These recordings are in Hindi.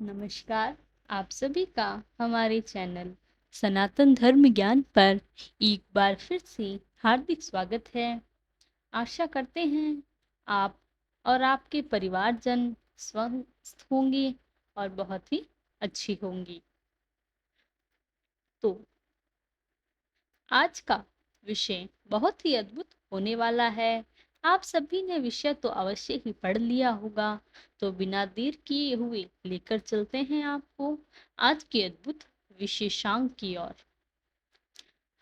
नमस्कार। आप सभी का हमारे चैनल सनातन धर्म ज्ञान पर एक बार फिर से हार्दिक स्वागत है। आशा करते हैं आप और आपके परिवारजन स्वस्थ होंगे और बहुत ही अच्छी होंगी। तो आज का विषय बहुत ही अद्भुत होने वाला है। आप सभी ने विषय तो अवश्य ही पढ़ लिया होगा, तो बिना देर किए हुए लेकर चलते हैं आपको आज के अद्भुत विशेषांक की ओर।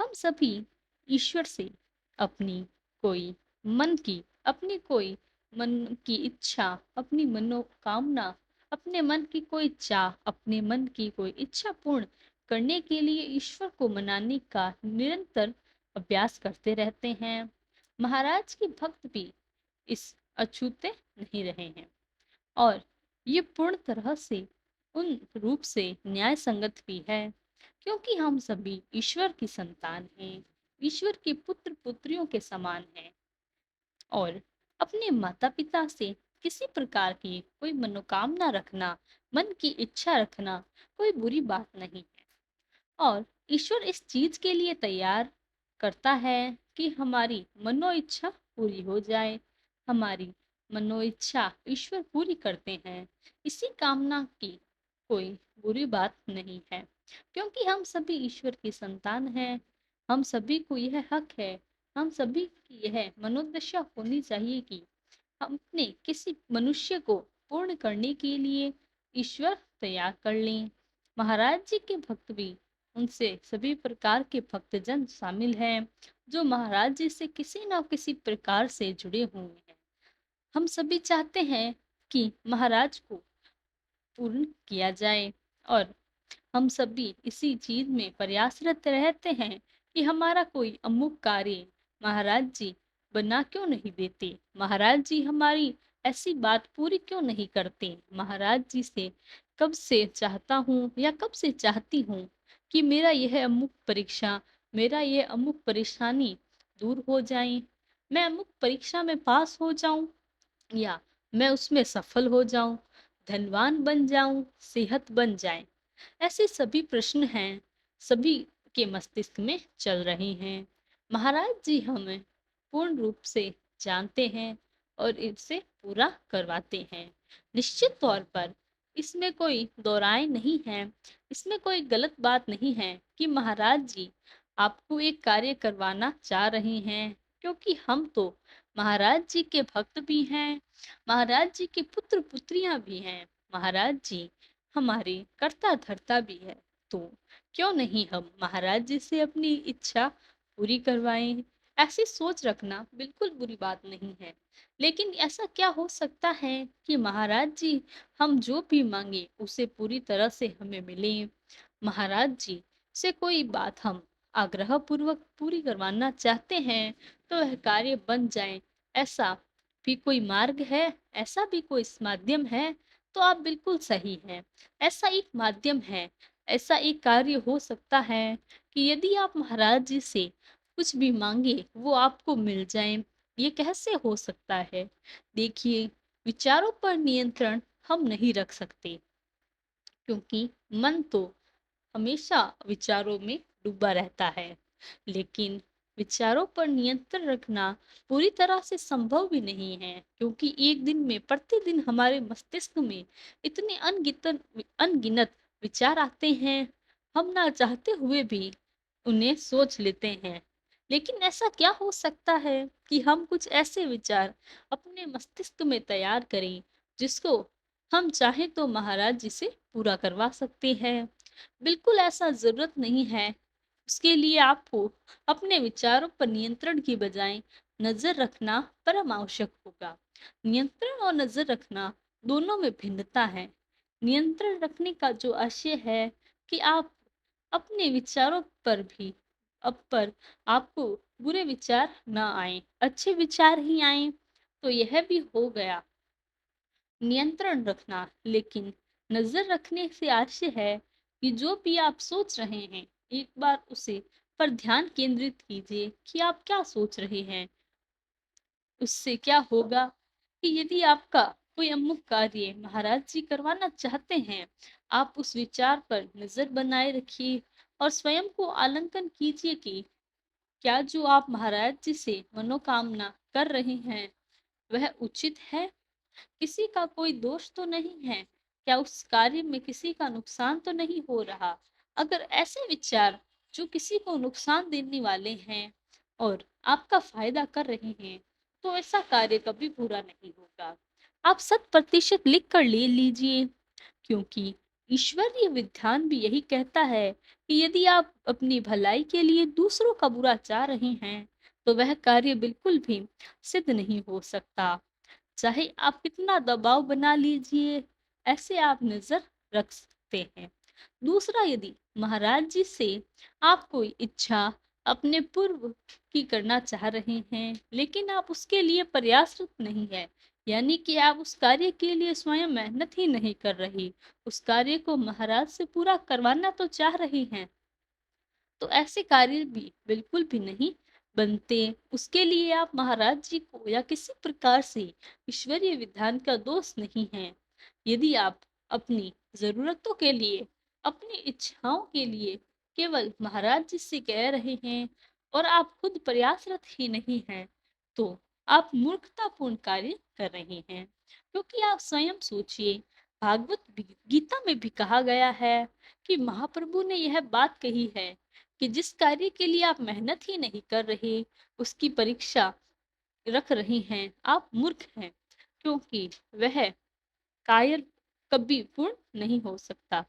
हम सभी ईश्वर से अपनी कोई अपनी कोई मन की इच्छा, अपनी मनोकामना, अपने मन की कोई चाह, अपने मन की कोई इच्छा पूर्ण करने के लिए ईश्वर को मनाने का निरंतर अभ्यास करते रहते हैं। महाराज के भक्त भी इस अछूते नहीं रहे हैं और ये पूर्ण तरह से उन रूप से न्याय संगत भी है, क्योंकि हम सभी ईश्वर की संतान हैं, ईश्वर के पुत्र पुत्रियों के समान हैं और अपने माता पिता से किसी प्रकार की कोई मनोकामना रखना, मन की इच्छा रखना कोई बुरी बात नहीं है। और ईश्वर इस चीज के लिए तैयार करता है कि हमारी मनो इच्छा पूरी हो जाए। हमारी मनो इच्छा ईश्वर पूरी करते हैं, इसी कामना की कोई बुरी बात नहीं है, क्योंकि हम सभी ईश्वर की संतान हैं। हम सभी को यह हक है, हम सभी की यह मनोदशा होनी चाहिए कि हम अपने किसी मनुष्य को पूर्ण करने के लिए ईश्वर तैयार कर लें। महाराज जी के भक्त भी उनसे सभी प्रकार के भक्तजन शामिल हैं, जो महाराज जी से किसी न किसी प्रकार से जुड़े हुए हैं। हम सभी चाहते हैं कि महाराज को पूर्ण किया जाए और हम सभी इसी चीज में प्रयासरत रहते हैं कि हमारा कोई अमुक कार्य महाराज जी बना क्यों नहीं देते, महाराज जी हमारी ऐसी बात पूरी क्यों नहीं करते। महाराज जी से कब से चाहता हूँ या कब से चाहती हूँ कि मेरा यह अमुक परीक्षा, मेरा यह अमुक परेशानी दूर हो जाए, मैं अमुक परीक्षा में पास हो जाऊं या मैं उसमें सफल हो जाऊं, धनवान बन जाऊं, सेहत बन जाए। ऐसे सभी प्रश्न हैं, सभी के मस्तिष्क में चल रहे हैं। महाराज जी हमें पूर्ण रूप से जानते हैं और इसे पूरा करवाते हैं। निश्चित तौर पर इसमें कोई दो राय नहीं है, इसमें कोई गलत बात नहीं है कि महाराज जी आपको एक कार्य करवाना चाह रहे हैं, क्योंकि हम तो महाराज जी के भक्त भी हैं, महाराज जी के पुत्र पुत्रियां भी हैं, महाराज जी हमारे कर्ता धर्ता भी है। तो क्यों नहीं हम महाराज जी से अपनी इच्छा पूरी करवाएं। ऐसी सोच रखना बिल्कुल बुरी बात नहीं है, लेकिन ऐसा क्या हो सकता है कि महाराज जी हम जो भी मांगे उसे पूरी तरह से हमें मिले। महाराज जी से कोई बात हम आग्रह पूर्वक पूरी करवाना चाहते हैं तो वह कार्य बन जाए, ऐसा भी कोई मार्ग है, ऐसा भी कोई माध्यम है, तो आप बिल्कुल सही हैं। ऐसा एक माध्यम है, ऐसा एक कार्य हो सकता है कि यदि आप महाराज जी से कुछ भी मांगे वो आपको मिल जाए। ये कैसे हो सकता है? देखिए, विचारों पर नियंत्रण हम नहीं रख सकते, क्योंकि मन तो हमेशा विचारों में डूबा रहता है, लेकिन विचारों पर नियंत्रण रखना पूरी तरह से संभव भी नहीं है, क्योंकि एक दिन में प्रतिदिन हमारे मस्तिष्क में इतने अनगिनत अनगिनत विचार आते हैं, हम ना चाहते हुए भी उन्हें सोच लेते हैं। लेकिन ऐसा क्या हो सकता है कि हम कुछ ऐसे विचार अपने मस्तिष्क में तैयार करें जिसको हम चाहें तो महाराज जी से पूरा करवा सकते हैं। बिल्कुल ऐसा जरूरत नहीं है। उसके लिए आपको अपने विचारों पर नियंत्रण की बजाय नजर रखना परम आवश्यक होगा। नियंत्रण और नजर रखना दोनों में भिन्नता है। नियंत्रण रखने का जो आशय है कि आप अपने विचारों पर भी अब पर आपको बुरे विचार ना आए, अच्छे विचार ही आए, तो यह भी हो गया नियंत्रण रखना। लेकिन नजर रखने से आशय है कि जो भी आप सोच रहे हैं, एक बार उसे पर ध्यान केंद्रित कीजिए कि आप क्या सोच रहे हैं। उससे क्या होगा कि यदि आपका कोई अमुक कार्य महाराज जी करवाना चाहते हैं, आप उस विचार पर नजर बनाए रखिए और स्वयं को आलंकन कीजिए कि क्या जो आप महाराज जी से मनोकामना कर रहे हैं वह उचित है, किसी का कोई दोष तो नहीं है, क्या उस कार्य में किसी का नुकसान तो नहीं हो रहा। अगर ऐसे विचार जो किसी को नुकसान देने वाले हैं और आपका फायदा कर रहे हैं, तो ऐसा कार्य कभी पूरा नहीं होगा। आप 100% लिख कर ले लीजिए, क्योंकि ईश्वरीय विधान भी यही कहता है कि यदि आप अपनी भलाई के लिए दूसरों का बुरा चाह रहे हैं, तो वह कार्य बिल्कुल भी सिद्ध नहीं हो सकता। चाहे आप कितना दबाव बना लीजिए, ऐसे आप नजर रख सकते हैं। दूसरा, यदि महाराज जी से आप कोई इच्छा अपने पूर्व की करना चाह रहे हैं, लेकिन आप उसके लिए प्रयासरत नहीं है, यानी कि आप उस कार्य के लिए स्वयं मेहनत ही नहीं कर रही, उस कार्य को महाराज से पूरा करवाना तो चाह रही हैं, तो ऐसे कार्य भी बिल्कुल भी नहीं बनते। उसके लिए आप महाराज जी को या किसी प्रकार से ईश्वरीय विधान का दोष नहीं है। यदि आप अपनी जरूरतों के लिए, अपनी इच्छाओं के लिए केवल महाराज जी से कह रहे हैं और आप खुद प्रयासरत ही नहीं हैं, तो आप मूर्खतापूर्ण कार्य कर रहे हैं। क्योंकि आप स्वयं सोचिए, भागवत गीता में भी कहा गया है कि महाप्रभु ने यह बात कही है कि जिस कार्य के लिए आप मेहनत ही नहीं कर रहे, उसकी परीक्षा रख रही हैं, आप मूर्ख हैं, क्योंकि वह कार्य कभी पूर्ण नहीं हो सकता।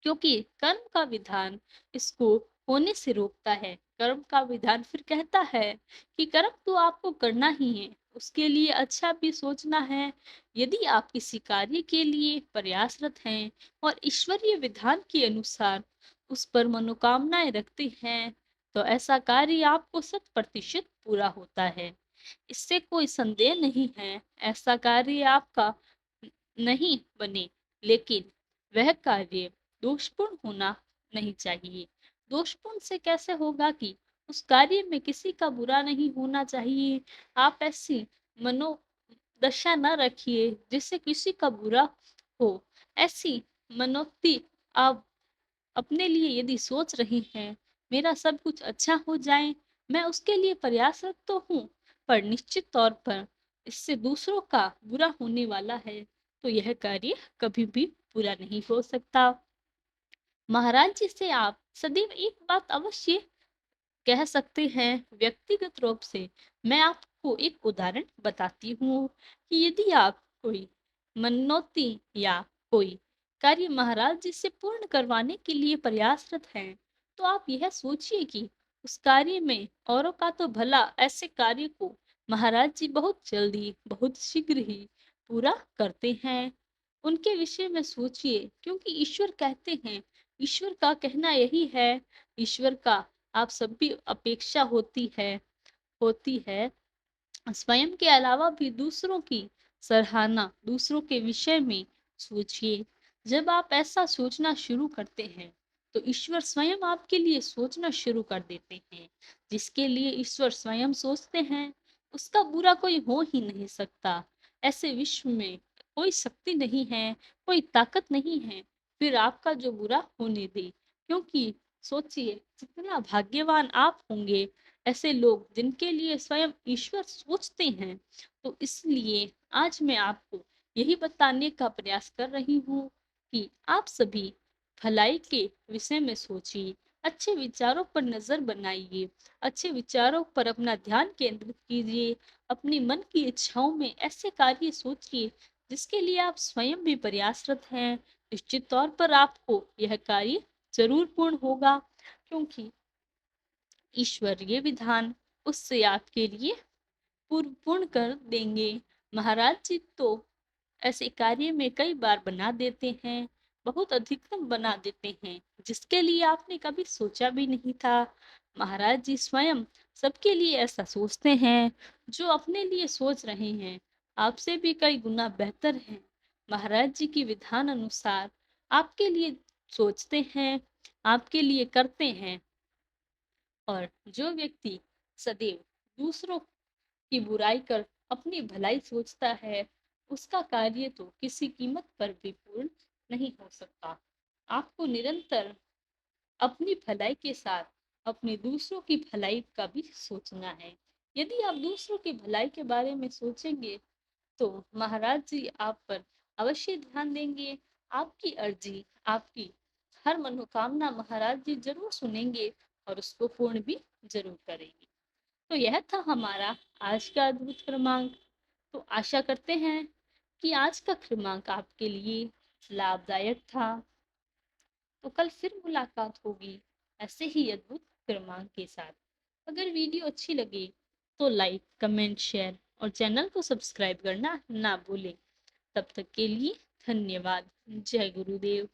क्योंकि कर्म का विधान इसको होने से रोकता है। कर्म का विधान फिर कहता है कि कर्म तो आपको करना ही है, उसके लिए अच्छा भी सोचना है। यदि आप किसी कार्य के लिए प्रयासरत हैं और ईश्वरीय विधान के अनुसार उस पर मनोकामनाएं रखते हैं, तो ऐसा कार्य आपको 100% पूरा होता है। इससे कोई संदेह नहीं है, ऐसा कार्य आपका नहीं बने, लेकिन वह कार्य दोषपूर्ण होना नहीं चाहिए। दोषपूर्ण से कैसे होगा कि उस कार्य में किसी का बुरा नहीं होना चाहिए। आप ऐसी मनोदशा न रखिए जिससे किसी का बुरा हो। ऐसी मनोक्ति आप अपने लिए यदि सोच रही हैं, मेरा सब कुछ अच्छा हो जाए, मैं उसके लिए प्रयासरत तो हूँ, पर निश्चित तौर पर इससे दूसरों का बुरा होने वाला है, तो यह कार्य कभी भी पूरा नहीं हो सकता। महाराज जी से आप सदैव एक बात अवश्य कह सकते हैं व्यक्तिगत रूप से। मैं आपको एक उदाहरण बताती हूँ कि यदि आप कोई मनोती या कोई कार्य महाराज जी से पूर्ण करवाने के लिए प्रयासरत हैं, तो आप यह सोचिए कि उस कार्य में औरों का तो भला, ऐसे कार्य को महाराज जी बहुत जल्दी, बहुत शीघ्र ही पूरा करते हैं। उनके विषय में सोचिए, क्योंकि ईश्वर कहते हैं, ईश्वर का कहना यही है, ईश्वर का आप सब भी अपेक्षा होती है स्वयं के अलावा भी दूसरों की सराहना, दूसरों के विषय में सोचिए। जब आप ऐसा सोचना शुरू करते हैं, तो ईश्वर स्वयं आपके लिए सोचना शुरू कर देते हैं। जिसके लिए ईश्वर स्वयं सोचते हैं, उसका बुरा कोई हो ही नहीं सकता। ऐसे विश्व में कोई शक्ति नहीं है, कोई ताकत नहीं है, फिर आपका जो बुरा होने दे। क्योंकि सोचिए, जितना भाग्यवान आप होंगे ऐसे लोग जिनके लिए स्वयं ईश्वर सोचते हैं। तो इसलिए आज मैं आपको यही बताने का प्रयास कर रही हूँ कि आप सभी भलाई के विषय में सोचिए, अच्छे विचारों पर नजर बनाइए, अच्छे विचारों पर अपना ध्यान केंद्रित कीजिए, अपनी मन की इच्छाओं में ऐसे कार्य सोचिए जिसके लिए आप स्वयं भी प्रयासरत हैं। निश्चित तौर पर आपको यह कार्य जरूर पूर्ण होगा, क्योंकि ईश्वर ये विधान उससे आपके लिए पूर्ण कर देंगे। महाराज जी तो ऐसे कार्य में कई बार बना देते हैं, बहुत अधिकतम बना देते हैं, जिसके लिए आपने कभी सोचा भी नहीं था। महाराज जी स्वयं सबके लिए ऐसा सोचते हैं, जो अपने लिए सोच रहे हैं आपसे भी कई गुना बेहतर हैं। महाराज जी की विधान अनुसार आपके लिए सोचते हैं, आपके लिए करते हैं। और जो व्यक्ति सदैव दूसरों की बुराई कर अपनी भलाई सोचता है, उसका कार्य तो किसी कीमत पर भी पूर्ण नहीं हो सकता। आपको निरंतर अपनी भलाई के साथ अपने दूसरों की भलाई का भी सोचना है। यदि आप दूसरों की भलाई के बारे में सोचेंगे तो महाराज जी आप पर अवश्य ध्यान देंगे। आपकी अर्जी, आपकी हर मनोकामना महाराज जी जरूर सुनेंगे और उसको पूर्ण भी जरूर करेंगे। तो यह था हमारा आज का अद्भुत क्रमांक। तो आशा करते हैं कि आज का क्रमांक आपके लिए लाभदायक था। तो कल फिर मुलाकात होगी ऐसे ही अद्भुत क्रमांक के साथ। अगर वीडियो अच्छी लगे तो लाइक, कमेंट, शेयर और चैनल को सब्सक्राइब करना ना भूलें। तब तक के लिए धन्यवाद। जय गुरुदेव।